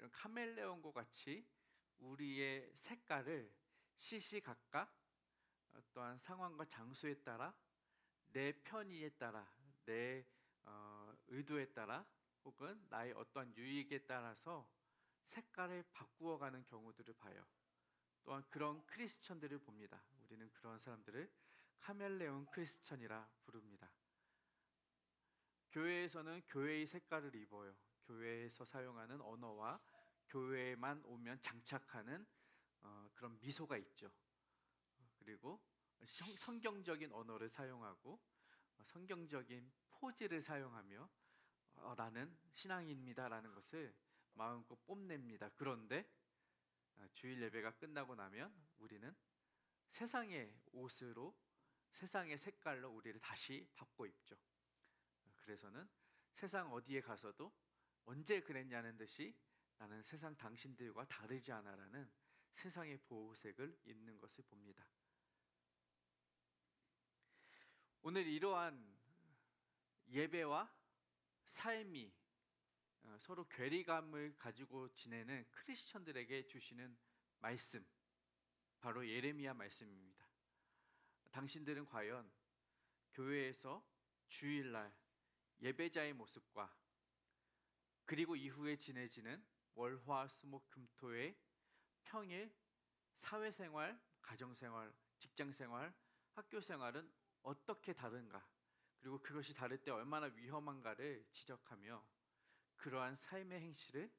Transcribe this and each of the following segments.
이런 카멜레온과 같이 우리의 색깔을 시시각각 또한 상황과 장소에 따라 내 편의에 따라 내 의도에 따라 혹은 나의 어떠한 유익에 따라서 색깔을 바꾸어가는 경우들을 봐요. 또한 그런 크리스천들을 봅니다. 우리는 그런 사람들을 카멜레온 크리스천이라 부릅니다. 교회에서는 교회의 색깔을 입어요. 교회에서 사용하는 언어와 교회에만 오면 장착하는 그런 미소가 있죠. 그리고 성경적인 언어를 사용하고 성경적인 포즈를 사용하며 나는 신앙인입니다라는 것을 마음껏 뽐냅니다. 그런데 주일 예배가 끝나고 나면 우리는 세상의 옷으로 세상의 색깔로 우리를 다시 바꿔 입죠. 그래서는 세상 어디에 가서도 언제 그랬냐는 듯이 나는 세상 당신들과 다르지 않아라는 세상의 보호색을 입는 것을 봅니다. 오늘 이러한 예배와 삶이 서로 괴리감을 가지고 지내는 크리스천들에게 주시는 말씀, 바로 예레미야 말씀입니다. 당신들은 과연 교회에서 주일날 예배자의 모습과 그리고 이후에 지내지는 월화 수목 금토의 평일 사회생활, 가정생활, 직장생활, 학교생활은 어떻게 다른가, 그리고 그것이 다를 때 얼마나 위험한가를 지적하며 그러한 삶의 행실을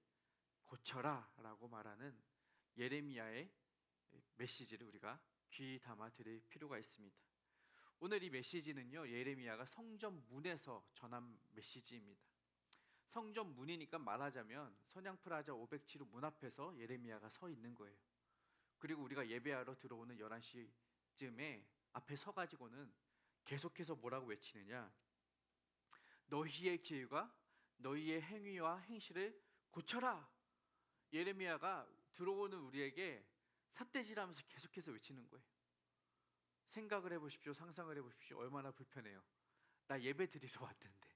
고쳐라 라고 말하는 예레미야의 메시지를 우리가 귀 담아 드릴 필요가 있습니다. 오늘 이 메시지는요, 예레미야가 성전 문에서 전한 메시지입니다. 성전 문이니까 말하자면 선양프라자 507호 문 앞에서 예레미야가 서 있는 거예요. 그리고 우리가 예배하러 들어오는 11시쯤에 앞에 서가지고는 계속해서 뭐라고 외치느냐, 너희의 길과 너희의 행위와 행실을 고쳐라. 예레미야가 들어오는 우리에게 삿대질하면서 계속해서 외치는 거예요. 생각을 해보십시오. 상상을 해보십시오. 얼마나 불편해요. 나 예배 드리러 왔는데,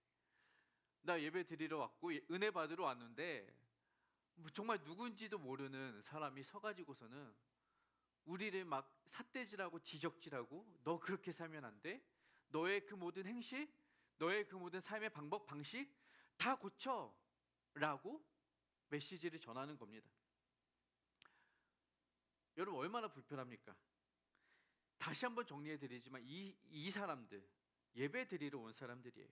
나 예배 드리러 왔고 은혜 받으러 왔는데 정말 누군지도 모르는 사람이 서가지고서는 우리를 막 삿대질하고 지적질하고 너 그렇게 살면 안 돼? 너의 그 모든 행실, 너의 그 모든 삶의 방법, 방식 다 고쳐 라고 메시지를 전하는 겁니다. 여러분 얼마나 불편합니까? 다시 한번 정리해드리지만 이 사람들 예배 드리러 온 사람들이에요.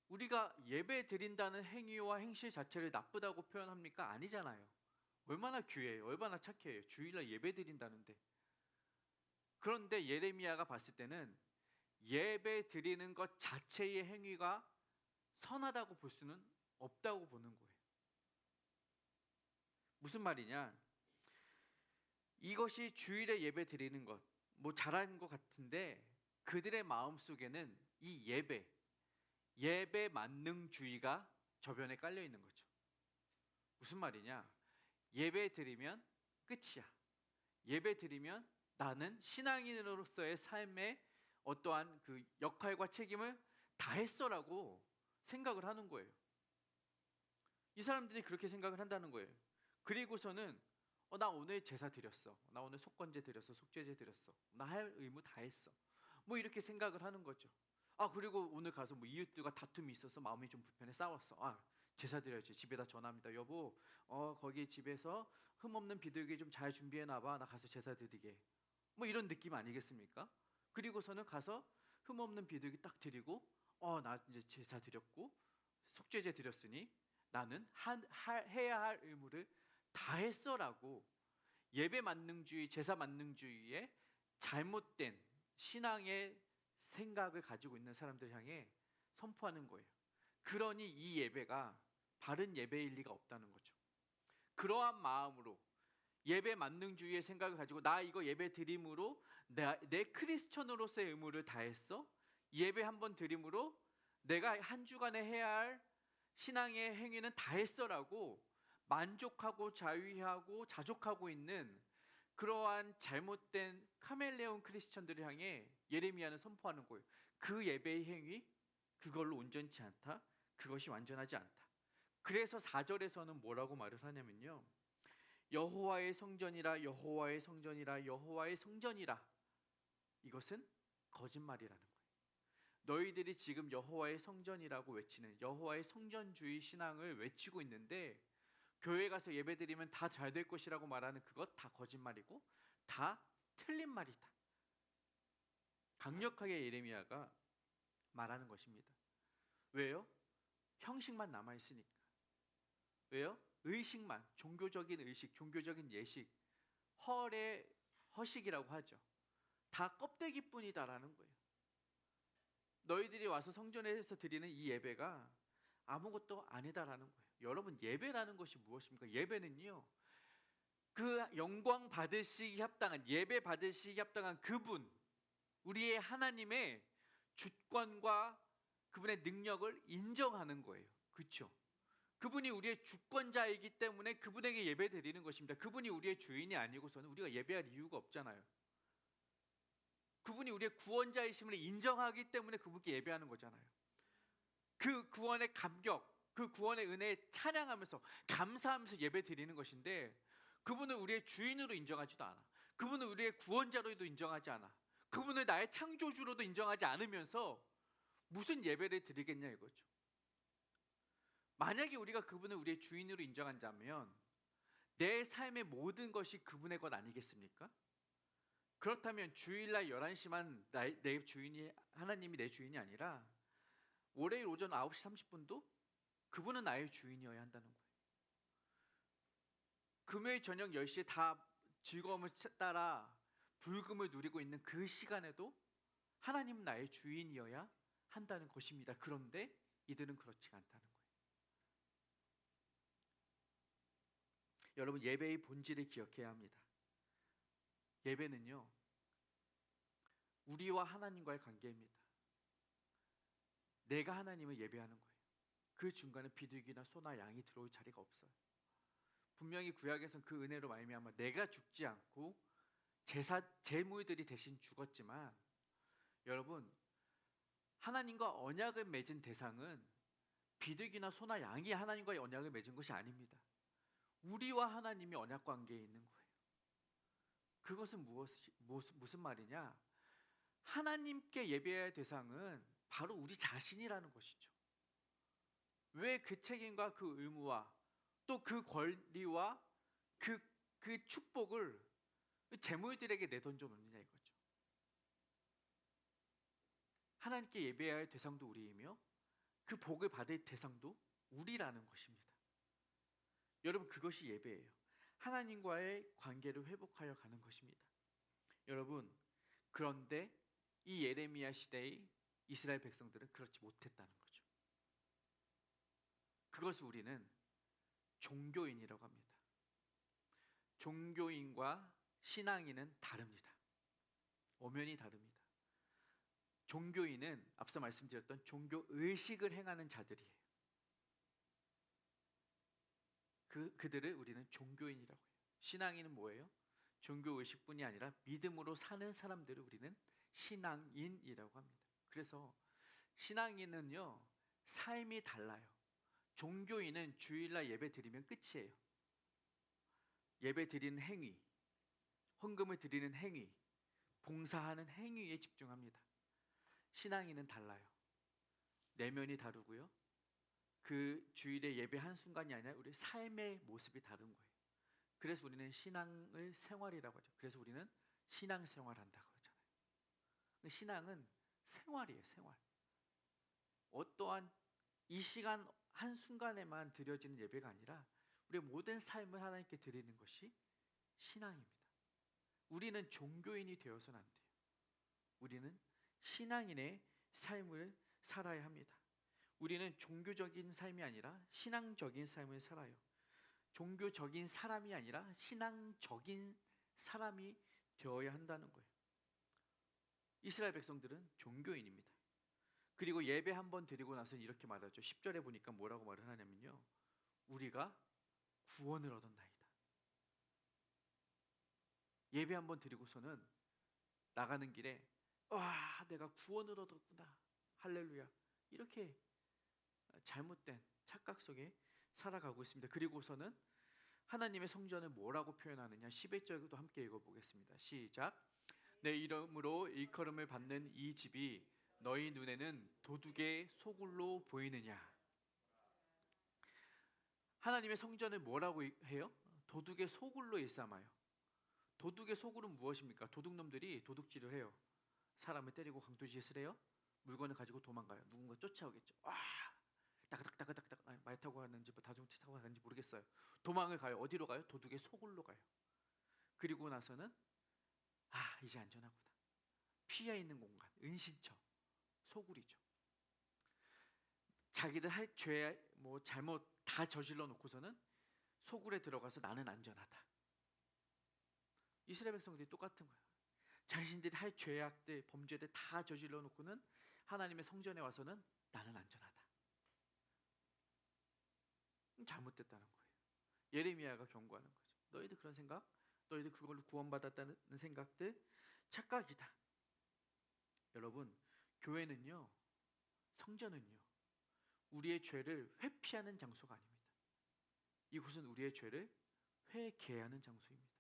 우리가 예배 드린다는 행위와 행실 자체를 나쁘다고 표현합니까? 아니잖아요. 얼마나 귀해요. 얼마나 착해요. 주일날 예배 드린다는데. 그런데 예레미야가 봤을 때는 예배 드리는 것 자체의 행위가 선하다고 볼 수는 없다고 보는 거예요. 무슨 말이냐? 이것이 주일에 예배 드리는 것, 뭐 잘하는 것 같은데 그들의 마음속에는 이 예배 만능주의가 저변에 깔려 있는 거죠. 무슨 말이냐? 예배 드리면 끝이야. 예배 드리면 나는 신앙인으로서의 삶의 어떠한 그 역할과 책임을 다했어라고 생각을 하는 거예요. 이 사람들이 그렇게 생각을 한다는 거예요. 그리고서는 나 오늘 제사 드렸어. 나 오늘 속건제 드렸어. 속죄제 드렸어. 나 할 의무 다 했어. 뭐 이렇게 생각을 하는 거죠. 그리고 오늘 가서 뭐 이웃들과 다툼이 있어서 마음이 좀 불편해 싸웠어. 제사 드려야지. 집에다 전화합니다. 여보, 거기 집에서 흠없는 비둘기 좀 잘 준비해놔봐. 나 가서 제사 드리게. 뭐 이런 느낌 아니겠습니까? 그리고서는 가서 흠없는 비둘기 딱 드리고, 나 이제 제사 드렸고 속죄제 드렸으니 나는 해야 할 의무를 다 했어라고 예배 만능주의, 제사 만능주의의 잘못된 신앙의 생각을 가지고 있는 사람들 향해 선포하는 거예요. 그러니 이 예배가 바른 예배일 리가 없다는 거죠. 그러한 마음으로 예배 만능주의의 생각을 가지고 나 이거 예배 드림으로 내 크리스천으로서의 의무를 다했어? 예배 한번 드림으로 내가 한 주간에 해야 할 신앙의 행위는 다 했어라고 만족하고 자위하고 자족하고 있는 그러한 잘못된 카멜레온 크리스천들을 향해 예레미야는 선포하는 거예요. 그 예배의 행위, 그걸로 온전치 않다. 그것이 완전하지 않다. 그래서 4절에서는 뭐라고 말을 하냐면요. 여호와의 성전이라 여호와의 성전이라 여호와의 성전이라. 이것은 거짓말이라는 거예요. 너희들이 지금 여호와의 성전이라고 외치는 여호와의 성전주의 신앙을 외치고 있는데 교회 가서 예배드리면 다 잘 될 것이라고 말하는 그것 다 거짓말이고 다 틀린 말이다. 강력하게 예레미야가 말하는 것입니다. 왜요? 형식만 남아있으니까. 왜요? 의식만, 종교적인 의식, 종교적인 예식, 허식이라고 하죠. 다 껍데기뿐이다라는 거예요. 너희들이 와서 성전에서 드리는 이 예배가 아무것도 아니다라는 거예요. 여러분, 예배라는 것이 무엇입니까? 예배는요, 그 영광 받으시기 합당한, 예배 받으시기 합당한 그분, 우리의 하나님의 주권과 그분의 능력을 인정하는 거예요. 그렇죠? 그분이 우리의 주권자이기 때문에 그분에게 예배 드리는 것입니다. 그분이 우리의 주인이 아니고서는 우리가 예배할 이유가 없잖아요. 그분이 우리의 구원자이심을 인정하기 때문에 그분께 예배하는 거잖아요. 그 구원의 감격, 그 구원의 은혜에 찬양하면서 감사하면서 예배 드리는 것인데 그분은 우리의 주인으로 인정하지도 않아. 그분은 우리의 구원자로도 인정하지 않아. 그분을 나의 창조주로도 인정하지 않으면서 무슨 예배를 드리겠냐 이거죠. 만약에 우리가 그분을 우리의 주인으로 인정한다면 내 삶의 모든 것이 그분의 것 아니겠습니까? 그렇다면 주일날 11시만 내 주인이, 하나님이 내 주인이 아니라 월요일 오전 9시 30분도 그분은 나의 주인이어야 한다는 거예요. 금요일 저녁 10시에 다 즐거움을 따라 불금을 누리고 있는 그 시간에도 하나님은 나의 주인이어야 한다는 것입니다. 그런데 이들은 그렇지가 않다는 거예요. 여러분, 예배의 본질을 기억해야 합니다. 예배는요, 우리와 하나님과의 관계입니다. 내가 하나님을 예배하는 거예요. 그 중간에 비둘기나 소나 양이 들어올 자리가 없어요. 분명히 구약에서는 그 은혜로 말미암아 내가 죽지 않고 제물들이 대신 죽었지만, 여러분, 하나님과 언약을 맺은 대상은 비둘기나 소나 양이 하나님과의 언약을 맺은 것이 아닙니다. 우리와 하나님이 언약 관계에 있는 거예요. 그것은 무슨 말이냐? 하나님께 예배할 대상은 바로 우리 자신이라는 것이죠. 왜 그 책임과 그 의무와 또 그 권리와 그 축복을 재물들에게 내던져 놓느냐 이거죠. 하나님께 예배해야 할 대상도 우리이며 그 복을 받을 대상도 우리라는 것입니다. 여러분, 그것이 예배예요. 하나님과의 관계를 회복하여 가는 것입니다. 여러분, 그런데 이 예레미야 시대의 이스라엘 백성들은 그렇지 못했다는 거죠. 그것을 우리는 종교인이라고 합니다. 종교인과 신앙인은 다릅니다. 엄연히 다릅니다. 종교인은 앞서 말씀드렸던 종교 의식을 행하는 자들이에요. 그들을 우리는 종교인이라고 해요. 신앙인은 뭐예요? 종교 의식뿐이 아니라 믿음으로 사는 사람들을 우리는 신앙인이라고 합니다. 그래서 신앙인은요, 삶이 달라요. 종교인은 주일날 예배 드리면 끝이에요. 예배 드리는 행위, 헌금을 드리는 행위, 봉사하는 행위에 집중합니다. 신앙인은 달라요. 내면이 다르고요, 그 주일에 예배 한 순간이 아니라 우리 삶의 모습이 다른 거예요. 그래서 우리는 신앙을 생활이라고 하죠. 그래서 우리는 신앙생활한다고 하잖아요. 신앙은 생활이에요. 생활. 어떠한 이 시간 한순간에만 드려지는 예배가 아니라 우리의 모든 삶을 하나님께 드리는 것이 신앙입니다. 우리는 종교인이 되어서는 안 돼요. 우리는 신앙인의 삶을 살아야 합니다. 우리는 종교적인 삶이 아니라 신앙적인 삶을 살아요. 종교적인 사람이 아니라 신앙적인 사람이 되어야 한다는 거예요. 이스라엘 백성들은 종교인입니다. 그리고 예배 한 번 드리고 나서 이렇게 말하죠. 10절에 보니까 뭐라고 말을 하냐면요, 우리가 구원을 얻었나이다. 예배 한 번 드리고서는 나가는 길에 와, 내가 구원을 얻었구나, 할렐루야, 이렇게 잘못된 착각 속에 살아가고 있습니다. 그리고서는 하나님의 성전을 뭐라고 표현하느냐 11절도 함께 읽어보겠습니다. 시작. 내 이름으로 일컬음을 받는 이 집이 너희 눈에는 도둑의 소굴로 보이느냐. 하나님의 성전을 뭐라고 해요? 도둑의 소굴로 일삼아요. 도둑의 소굴은 무엇입니까? 도둑놈들이 도둑질을 해요. 사람을 때리고 강도짓을 해요. 물건을 가지고 도망가요. 누군가 쫓아오겠죠. 따그닥따그닥따그 말 타고 가는지 자동차 타고 가는지 모르겠어요. 도망을 가요. 어디로 가요? 도둑의 소굴로 가요. 그리고 나서는 이제 안전하구나. 피해 있는 공간, 은신처, 소굴이죠. 자기들 할 죄, 잘못 다 저질러 놓고서는 소굴에 들어가서 나는 안전하다. 이스라엘 백성들이 똑같은 거예요. 자신들이 할 죄악들, 범죄들 다 저질러 놓고는 하나님의 성전에 와서는 나는 안전하다. 잘못됐다는 거예요. 예레미야가 경고하는 거죠. 너희들 그런 생각, 너희들 그걸로 구원받았다는 생각들 착각이다. 여러분, 교회는요, 성전은요, 우리의 죄를 회피하는 장소가 아닙니다. 이곳은 우리의 죄를 회개하는 장소입니다.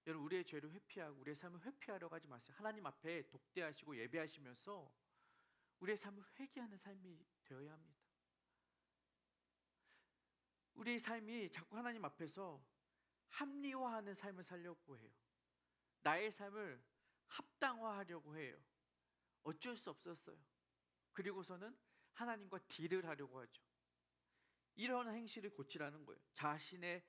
여러분, 우리의 죄를 회피하고 우리의 삶을 회피하려고 하지 마세요. 하나님 앞에 독대하시고 예배하시면서 우리의 삶을 회개하는 삶이 되어야 합니다. 우리의 삶이 자꾸 하나님 앞에서 합리화하는 삶을 살려고 해요. 나의 삶을 합당화하려고 해요. 어쩔 수 없었어요. 그리고서는 하나님과 딜을 하려고 하죠. 이런 행실을 고치라는 거예요. 자신의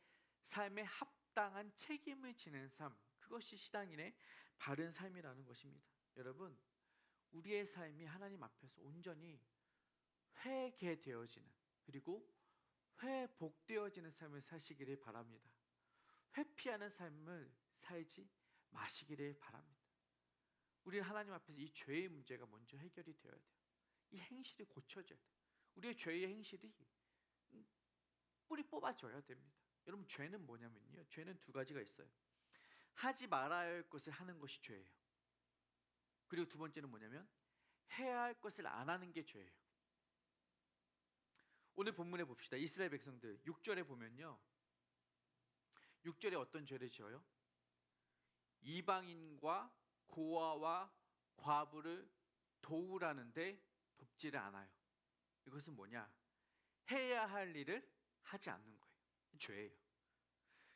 삶에 합당한 책임을 지는 삶, 그것이 신앙인의 바른 삶이라는 것입니다. 여러분, 우리의 삶이 하나님 앞에서 온전히 회개되어지는, 그리고 회복되어지는 삶을 사시기를 바랍니다. 회피하는 삶을 살지 마시기를 바랍니다. 우리 하나님 앞에서 이 죄의 문제가 먼저 해결이 되어야 돼요. 이 행실이 고쳐져야 돼요. 우리의 죄의 행실이 뿌리 뽑아져야 됩니다. 여러분, 죄는 뭐냐면요, 죄는 두 가지가 있어요. 하지 말아야 할 것을 하는 것이 죄예요. 그리고 두 번째는 뭐냐면 해야 할 것을 안 하는 게 죄예요. 오늘 본문에 봅시다. 이스라엘 백성들 6절에 보면요, 6절에 어떤 죄를 지어요? 이방인과 고아와 과부를 도우라는데 돕지를 않아요. 이것은 뭐냐? 해야 할 일을 하지 않는 거예요. 죄예요.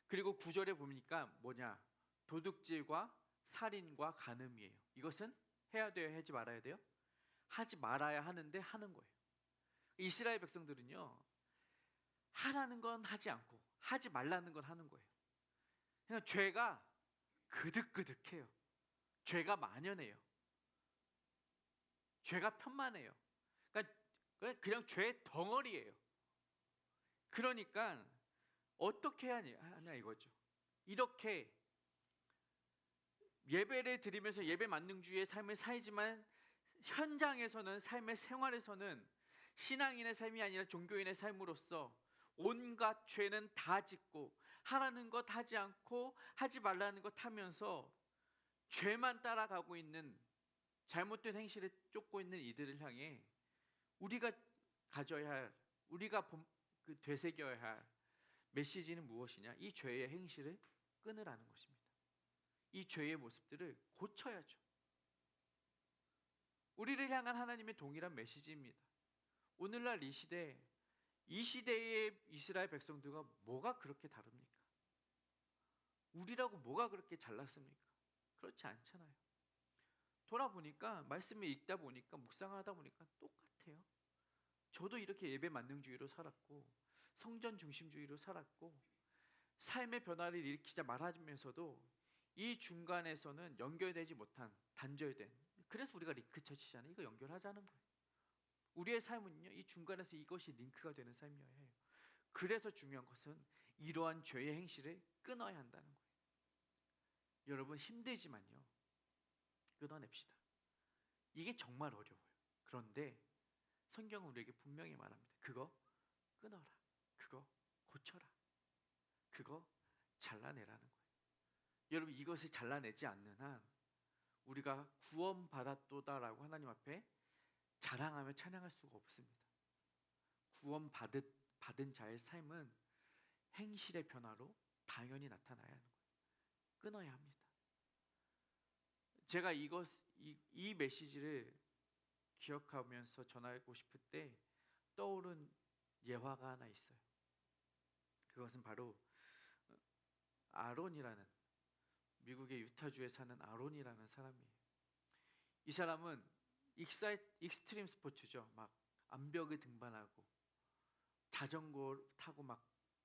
그리고 9절에 보니까 뭐냐? 도둑질과 살인과 간음이에요. 이것은 해야 돼요, 하지 말아야 돼요? 하지 말아야 하는데 하는 거예요. 이스라엘 백성들은요, 하라는 건 하지 않고 하지 말라는 건 하는 거예요. 그냥 죄가 그득그득해요. 죄가 만연해요. 죄가 편만해요. 그러니까 그냥 죄의 덩어리예요. 그러니까 어떻게 하냐 이거죠. 이렇게 예배를 드리면서 예배 만능주의의 삶을 살지만 현장에서는, 삶의 생활에서는 신앙인의 삶이 아니라 종교인의 삶으로서 온갖 죄는 다 짓고 하라는 것 하지 않고 하지 말라는 것 하면서 죄만 따라가고 있는, 잘못된 행실에 쫓고 있는 이들을 향해 우리가 가져야 할, 우리가 되새겨야 할 메시지는 무엇이냐? 이 죄의 행실을 끊으라는 것입니다. 이 죄의 모습들을 고쳐야죠. 우리를 향한 하나님의 동일한 메시지입니다. 오늘날 이 시대의 이스라엘 백성들과 뭐가 그렇게 다릅니까? 우리라고 뭐가 그렇게 잘났습니까? 그렇지 않잖아요. 돌아보니까, 말씀을 읽다 보니까, 묵상하다 보니까 똑같아요. 저도 이렇게 예배 만능주의로 살았고 성전 중심주의로 살았고 삶의 변화를 일으키자 말하면서도 이 중간에서는 연결되지 못한, 단절된, 그래서 우리가 링크처치잖아요. 이거 연결하자는 거예요. 우리의 삶은요, 이 중간에서 이것이 링크가 되는 삶이어야 해요. 그래서 중요한 것은 이러한 죄의 행실을 끊어야 한다는 거예요. 여러분, 힘들지만요, 끊어냅시다. 이게 정말 어려워요. 그런데 성경은 우리에게 분명히 말합니다. 그거 끊어라. 그거 고쳐라. 그거 잘라내라는 거예요. 여러분, 이것을 잘라내지 않는 한 우리가 구원받았도다라고 하나님 앞에 자랑하며 찬양할 수가 없습니다. 받은 자의 삶은 행실의 변화로 당연히 나타나야 하는 거예요. 끊어야 합니다. 제가 이 메시지를 기억하면서 전하고 싶을 때 떠오른 예화가 하나 있어요. 그것은 바로 아론이라는, 미국의 유타주에 사는 아론이라는 사람이에요. 이 사람은 익스트림 스포츠죠. 막 암벽을 등반하고 자전거 타고 막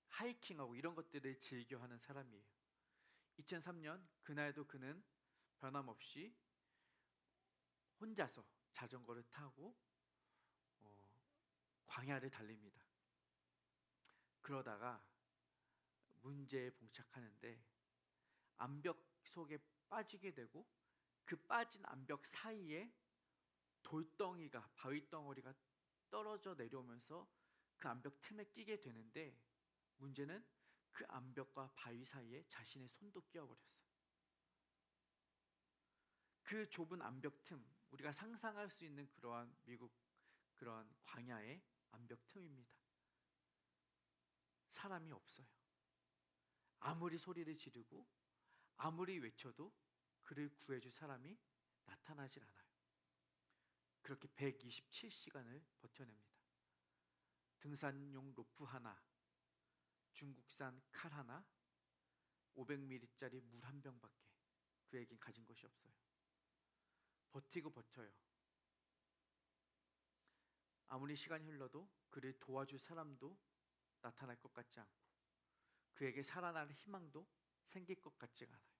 하이킹하고 이런 것들을 즐겨하는 사람이에요. 2003년 그날도 그는 변함없이 혼자서 자전거를 타고 광야를 달립니다. 그러다가 문제에 봉착하는데 암벽 속에 빠지게 되고, 그 빠진 암벽 사이에 돌덩이가, 바위 덩어리가 떨어져 내려오면서 그 암벽 틈에 끼게 되는데, 문제는 그 암벽과 바위 사이에 자신의 손도 끼어버렸어요. 그 좁은 암벽 틈, 우리가 상상할 수 있는 그러한 미국 그러한 광야의 암벽 틈입니다. 사람이 없어요. 아무리 소리를 지르고 아무리 외쳐도 그를 구해줄 사람이 나타나질 않아요. 그렇게 127시간을 버텨냅니다. 등산용 로프 하나, 중국산 칼 하나, 500ml짜리 물 한 병밖에 그에겐 가진 것이 없어요. 버티고 버텨요. 아무리 시간이 흘러도 그를 도와줄 사람도 나타날 것 같지 않고, 그에게 살아날 희망도 생길 것 같지가 않아요.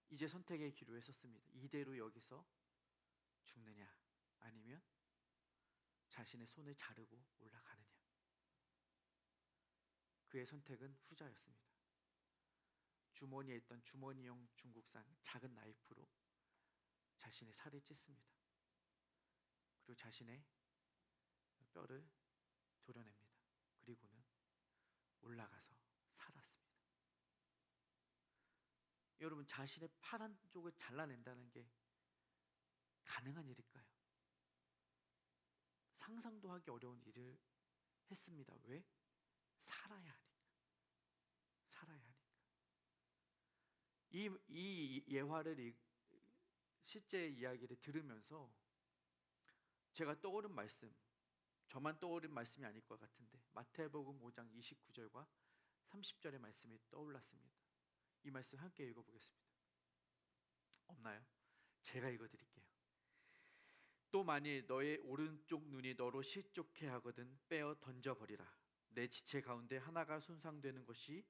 이제 선택의 기로에 섰습니다. 이대로 여기서 죽느냐, 아니면 자신의 손을 자르고 올라가느냐. 그의 선택은 후자였습니다. 주머니에 있던 주머니용 중국산 작은 나이프로 자신의 살을 찢습니다. 그리고 자신의 뼈를 도려냅니다. 그리고는 올라가서 살았습니다. 여러분, 자신의 팔 한쪽을 잘라낸다는 게 가능한 일일까요? 상상도 하기 어려운 일을 했습니다. 왜? 살아야 하니까. 살아야 하니까. 이 예화를, 실제 이야기를 들으면서 제가 떠오른 말씀, 저만 떠오른 말씀이 아닐 것 같은데 마태복음 5장 29절과 30절의 말씀이 떠올랐습니다. 이 말씀 함께 읽어보겠습니다. 없나요? 제가 읽어드릴게요. 또 만일 너의 오른쪽 눈이 너로 실족해 하거든 빼어 던져버리라. 내 지체 가운데 하나가 손상되는 것이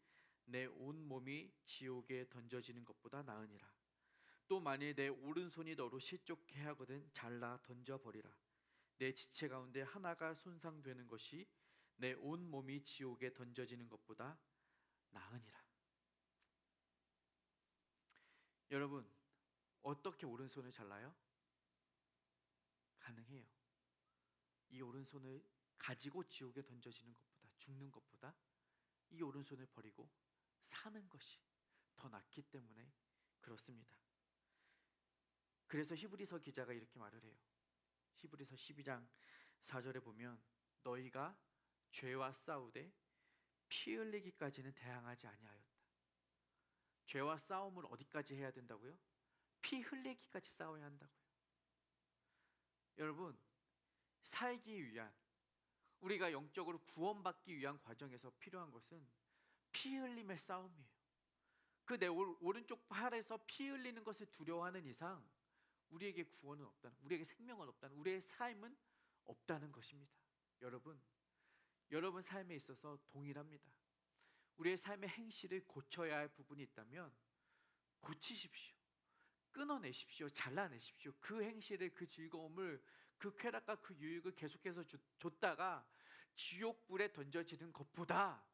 내 온 몸이 지옥에 던져지는 것보다 나으니라. 또 만일 내 오른손이 너로 실족해 하거든 잘라 던져버리라. 내 지체 가운데 하나가 손상되는 것이 내 온 몸이 지옥에 던져지는 것보다 나으니라. 여러분, 어떻게 오른손을 잘라요? 가능해요. 이 오른손을 가지고 지옥에 던져지는 것보다, 죽는 것보다 이 오른손을 버리고 사는 것이 더 낫기 때문에 그렇습니다. 그래서 히브리서 기자가 이렇게 말을 해요. 히브리서 12장 4절에 보면 너희가 죄와 싸우되 피 흘리기까지는 대항하지 아니하였다. 죄와 싸움을 어디까지 해야 된다고요? 피 흘리기까지 싸워야 한다고요. 여러분, 살기 위한, 우리가 영적으로 구원받기 위한 과정에서 필요한 것은 피 흘림의 싸움이에요. 그 내 오른쪽 팔에서 피 흘리는 것을 두려워하는 이상 우리에게 구원은 없다는, 우리에게 생명은 없다는, 우리의 삶은 없다는 것입니다. 여러분 삶에 있어서 동일합니다. 우리의 삶의 행실을 고쳐야 할 부분이 있다면 고치십시오. 끊어내십시오. 잘라내십시오. 그 행실을, 그 즐거움을, 그 쾌락과 그 유익을 계속해서 줬다가 지옥불에 던져지는 것보다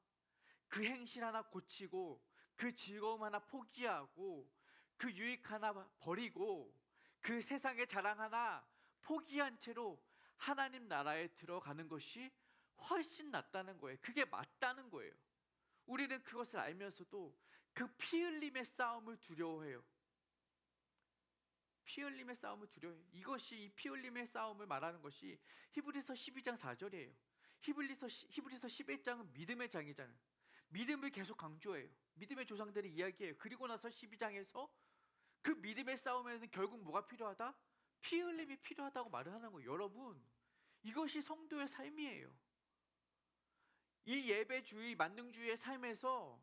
그 행실 하나 고치고 그 즐거움 하나 포기하고 그 유익 하나 버리고 그 세상의 자랑 하나 포기한 채로 하나님 나라에 들어가는 것이 훨씬 낫다는 거예요. 그게 맞다는 거예요. 우리는 그것을 알면서도 그 피 흘림의 싸움을 두려워해요. 피 흘림의 싸움을 두려워해요. 이것이, 이 피 흘림의 싸움을 말하는 것이 히브리서 12장 4절이에요. 히브리서 11장은 믿음의 장이잖아요. 믿음을 계속 강조해요. 믿음의 조상들이 이야기해요. 그리고 나서 12장에서 그 믿음의 싸움에는 결국 뭐가 필요하다? 피 흘림이 필요하다고 말을 하는 거예요. 여러분, 이것이 성도의 삶이에요. 이 예배주의, 만능주의의 삶에서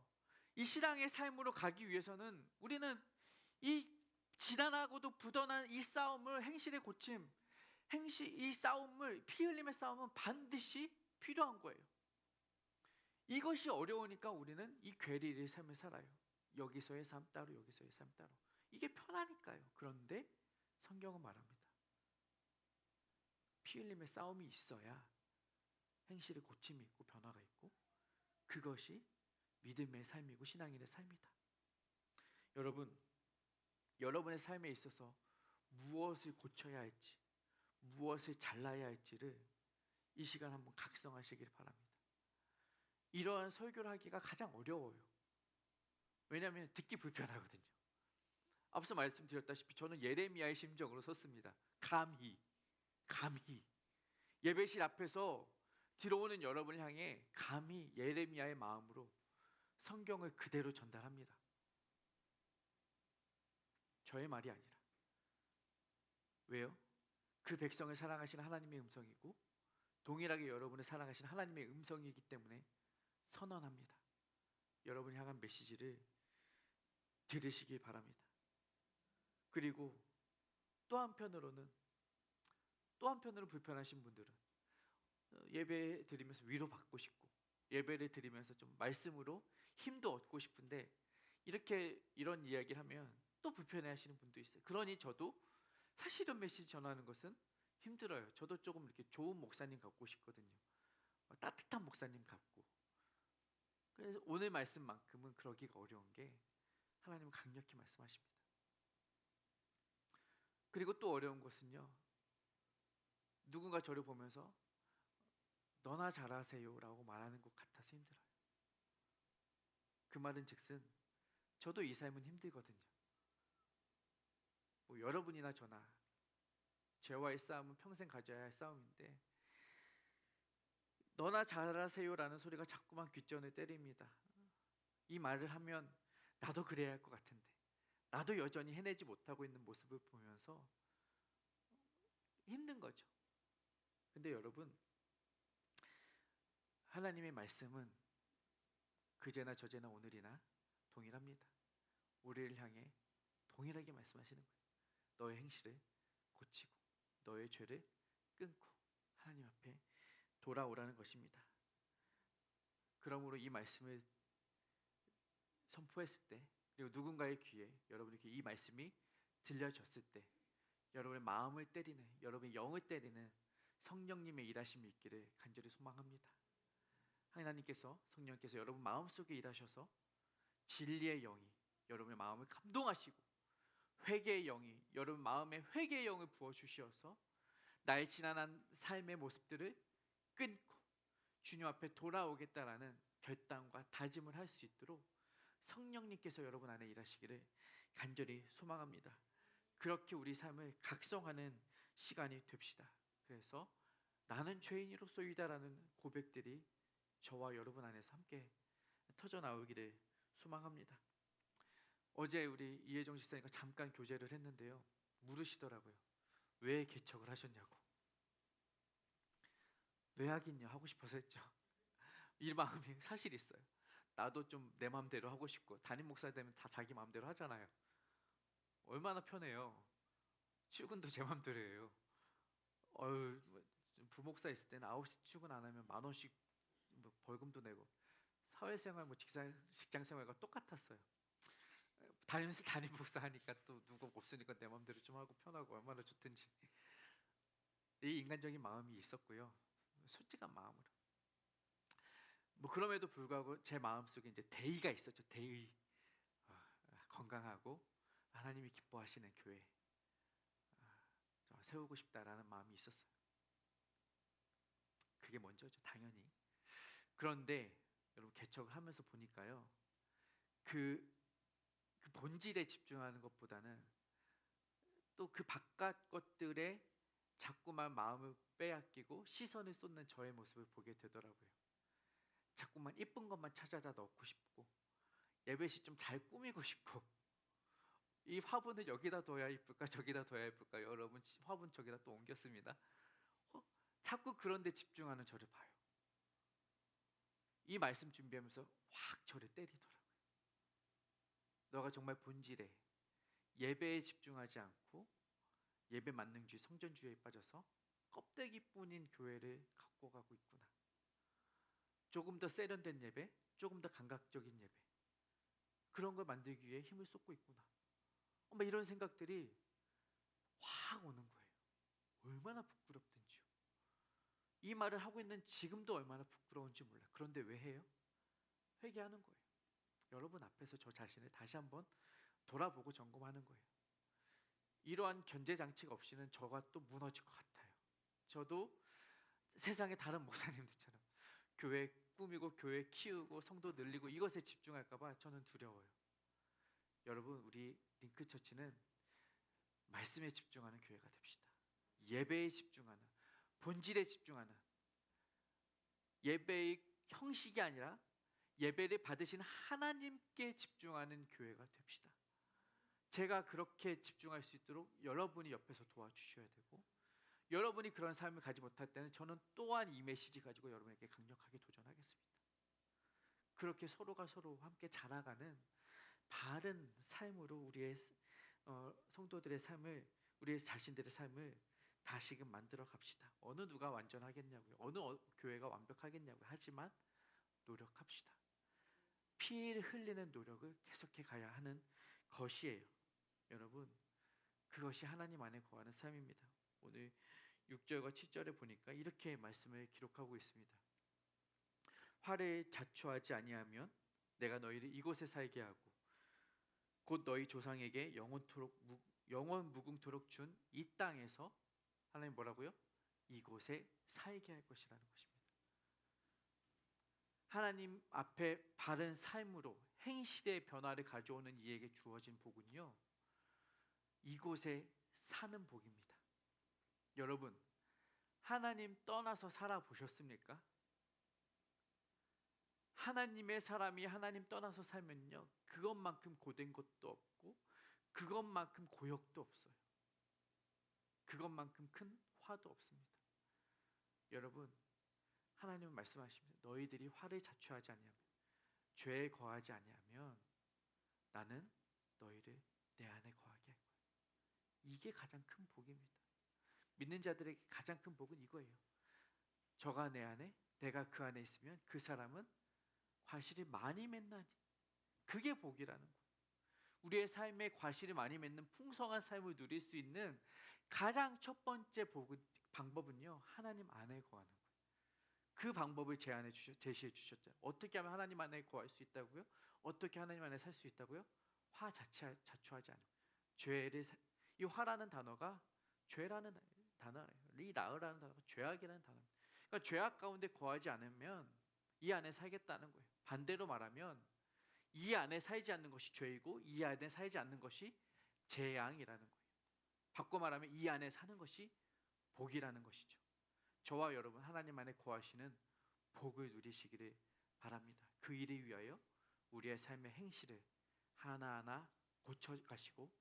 이 신앙의 삶으로 가기 위해서는 우리는 이 지난하고도 부던한 이 싸움을 행실의 고침, 이 싸움을, 피 흘림의 싸움은 반드시 필요한 거예요. 이것이 어려우니까 우리는 이 괴리의 삶을 살아요. 여기서의 삶 따로, 여기서의 삶 따로. 이게 편하니까요. 그런데 성경은 말합니다. 피 흘림의 싸움이 있어야 행실의 고침이 있고 변화가 있고, 그것이 믿음의 삶이고 신앙인의 삶이다. 여러분, 여러분의 삶에 있어서 무엇을 고쳐야 할지, 무엇을 잘라야 할지를 이 시간 한번 각성하시길 바랍니다. 이러한 설교를 하기가 가장 어려워요. 왜냐하면 듣기 불편하거든요. 앞서 말씀드렸다시피 저는 예레미야의 심정으로 섰습니다. 감히 예배실 앞에서 들어오는 여러분을 향해 감히 예레미야의 마음으로 성경을 그대로 전달합니다. 저의 말이 아니라. 왜요? 그 백성을 사랑하시는 하나님의 음성이고 동일하게 여러분을 사랑하시는 하나님의 음성이기 때문에 선언합니다. 여러분을 향한 메시지를 들으시기 바랍니다. 그리고 또 한편으로 불편하신 분들은 예배 드리면서 위로받고 싶고 예배를 드리면서 좀 말씀으로 힘도 얻고 싶은데 이런 이야기를 하면 또 불편해하시는 분도 있어요. 그러니 저도 사실 이런 메시지 전하는 것은 힘들어요. 저도 조금 이렇게 좋은 목사님 갖고 싶거든요. 따뜻한 목사님 같고. 그래서 오늘 말씀만큼은 그러기가 어려운 게 하나님은 강력히 말씀하십니다. 그리고 또 어려운 것은요, 누군가 저를 보면서 너나 잘하세요 라고 말하는 것 같아서 힘들어요. 그 말은 즉슨 저도 이 삶은 힘들거든요. 뭐 여러분이나 저나 죄와의 싸움은 평생 가져야 할 싸움인데 너나 잘하세요 라는 소리가 자꾸만 귓전을 때립니다. 이 말을 하면 나도 그래야 할 것 같은데 나도 여전히 해내지 못하고 있는 모습을 보면서 힘든 거죠. 근데 여러분, 하나님의 말씀은 그제나 저제나 오늘이나 동일합니다. 우리를 향해 동일하게 말씀하시는 거예요. 너의 행실을 고치고 너의 죄를 끊고 하나님 앞에 돌아오라는 것입니다. 그러므로 이 말씀을 선포했을 때, 그리고 누군가의 귀에 여러분에게 이 말씀이 들려졌을 때 여러분의 마음을 때리는, 여러분의 영을 때리는 성령님의 일하심이 있기를 간절히 소망합니다. 하나님께서, 성령께서 여러분 마음속에 일하셔서 진리의 영이 여러분의 마음을 감동하시고 회개의 영이 여러분 마음에 회개의 영을 부어주시어서 나의 지난한 삶의 모습들을 끊고 주님 앞에 돌아오겠다라는 결단과 다짐을 할 수 있도록 성령님께서 여러분 안에 일하시기를 간절히 소망합니다. 그렇게 우리 삶을 각성하는 시간이 됩시다. 그래서 나는 죄인으로서이다라는 고백들이 저와 여러분 안에서 함께 터져 나오기를 소망합니다. 어제 우리 이혜정 집사님과 잠깐 교제를 했는데요, 물으시더라고요. 왜 개척을 하셨냐고. 왜 하긴요 하고 싶어서 했죠. 이 마음이 사실 있어요. 나도 좀 내 마음대로 하고 싶고, 담임 목사 되면 다 자기 마음대로 하잖아요. 얼마나 편해요. 출근도 제 마음대로 해요. 부목사 있을 때는 9시 출근 안 하면 10,000원씩 뭐 벌금도 내고, 사회생활 뭐 직장 생활과 똑같았어요. 담임 목사 하니까 또 누구 없으니까 내 마음대로 좀 하고 편하고 얼마나 좋든지. 이 인간적인 마음이 있었고요. 솔직한 마음으로. 뭐 그럼에도 불구하고 제 마음속에 이제 대의가 있었죠. 대의. 건강하고 하나님이 기뻐하시는 교회 세우고 싶다라는 마음이 있었어요. 그게 먼저죠, 당연히. 그런데 여러분, 개척을 하면서 보니까요, 그 본질에 집중하는 것보다는 또 그 바깥 것들에 자꾸만 마음을 빼앗기고 시선을 쏟는 저의 모습을 보게 되더라고요. 자꾸만 이쁜 것만 찾아다 넣고 싶고 예배시 좀 잘 꾸미고 싶고 이 화분을 여기다 둬야 이쁠까 저기다 둬야 이쁠까 여러분 화분 저기다 또 옮겼습니다. 자꾸 그런 데 집중하는 저를 봐요. 이 말씀 준비하면서 확 저를 때리더라고요. 너가 정말 본질에 예배에 집중하지 않고 예배 만능주의 성전주의에 빠져서 껍데기뿐인 교회를 갖고 가고 있구나. 조금 더 세련된 예배, 조금 더 감각적인 예배, 그런 걸 만들기 위해 힘을 쏟고 있구나. 이런 생각들이 확 오는 거예요. 얼마나 부끄럽든지요. 이 말을 하고 있는 지금도 얼마나 부끄러운지 몰라요. 그런데 왜 해요? 회개하는 거예요. 여러분 앞에서 저 자신을 다시 한번 돌아보고 점검하는 거예요. 이러한 견제 장치가 없이는 저가 또 무너질 것 같아요. 저도 세상의 다른 목사님들처럼 교회 꾸미고 교회 키우고 성도 늘리고 이것에 집중할까 봐 저는 두려워요. 여러분 우리 링크처치는 말씀에 집중하는 교회가 됩시다. 예배에 집중하는, 본질에 집중하는, 예배의 형식이 아니라 예배를 받으신 하나님께 집중하는 교회가 됩시다. 제가 그렇게 집중할 수 있도록 여러분이 옆에서 도와주셔야 되고, 여러분이 그런 삶을 가지 못할 때는 저는 또한 이 메시지 가지고 여러분에게 강력하게 도전하겠습니다. 그렇게 서로가 서로 함께 자라가는 바른 삶으로 우리의 성도들의 삶을, 우리 자신들의 삶을 다시금 만들어 갑시다. 어느 누가 완전하겠냐고요. 어느 교회가 완벽하겠냐고요. 하지만 노력합시다. 피를 흘리는 노력을 계속해 가야 하는 것이에요. 여러분, 그것이 하나님 안에 거하는 삶입니다. 오늘 6절과 7절에 보니까 이렇게 말씀을 기록하고 있습니다. 화를 자초하지 아니하면 내가 너희를 이곳에 살게 하고 곧 너희 조상에게 영원 무궁토록 준 이 땅에서 하나님 뭐라고요? 이곳에 살게 할 것이라는 것입니다. 하나님 앞에 바른 삶으로 행실의 변화를 가져오는 이에게 주어진 복은요, 이곳에 사는 복입니다. 여러분, 하나님 떠나서 살아보셨습니까? 하나님의 사람이 하나님 떠나서 살면요, 그것만큼 고된 것도 없고 그것만큼 고역도 없어요. 그것만큼 큰 화도 없습니다. 여러분, 하나님은 말씀하십니다. 너희들이 화를 자초하지 아니하면, 죄에 거하지 아니하면 나는 너희를 내 안에 거하게 할 거예요. 이게 가장 큰 복입니다. 믿는 자들에게 가장 큰 복은 이거예요. 저가 내 안에, 내가 그 안에 있으면 그 사람은 과실을 많이 맺나니. 그게 복이라는 거예요. 우리의 삶에 과실을 많이 맺는 풍성한 삶을 누릴 수 있는 가장 첫 번째 방법은요, 하나님 안에 거하는 거예요. 그 방법을 제시해 주셨죠. 어떻게 하면 하나님 안에 거할 수 있다고요? 어떻게 하나님 안에 살 수 있다고요? 화 자초하지 않고. 이 화라는 단어가 죄라는 단어예요. 리라으라는 단어가 죄악이라는 단어입니다. 그러니까 죄악 가운데 거하지 않으면 이 안에 살겠다는 거예요. 반대로 말하면 이 안에 살지 않는 것이 죄이고 이 안에 살지 않는 것이 재앙이라는 거예요. 바꿔 말하면 이 안에 사는 것이 복이라는 것이죠. 저와 여러분 하나님 안에 거하시는 복을 누리시기를 바랍니다. 그 일을 위하여 우리의 삶의 행실을 하나하나 고쳐가시고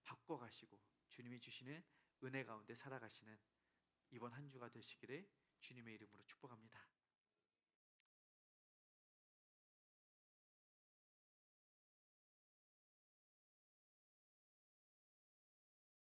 바꿔가시고 주님이 주시는 은혜 가운데 살아가시는 이번 한 주가 되시기를 주님의 이름으로 축복합니다.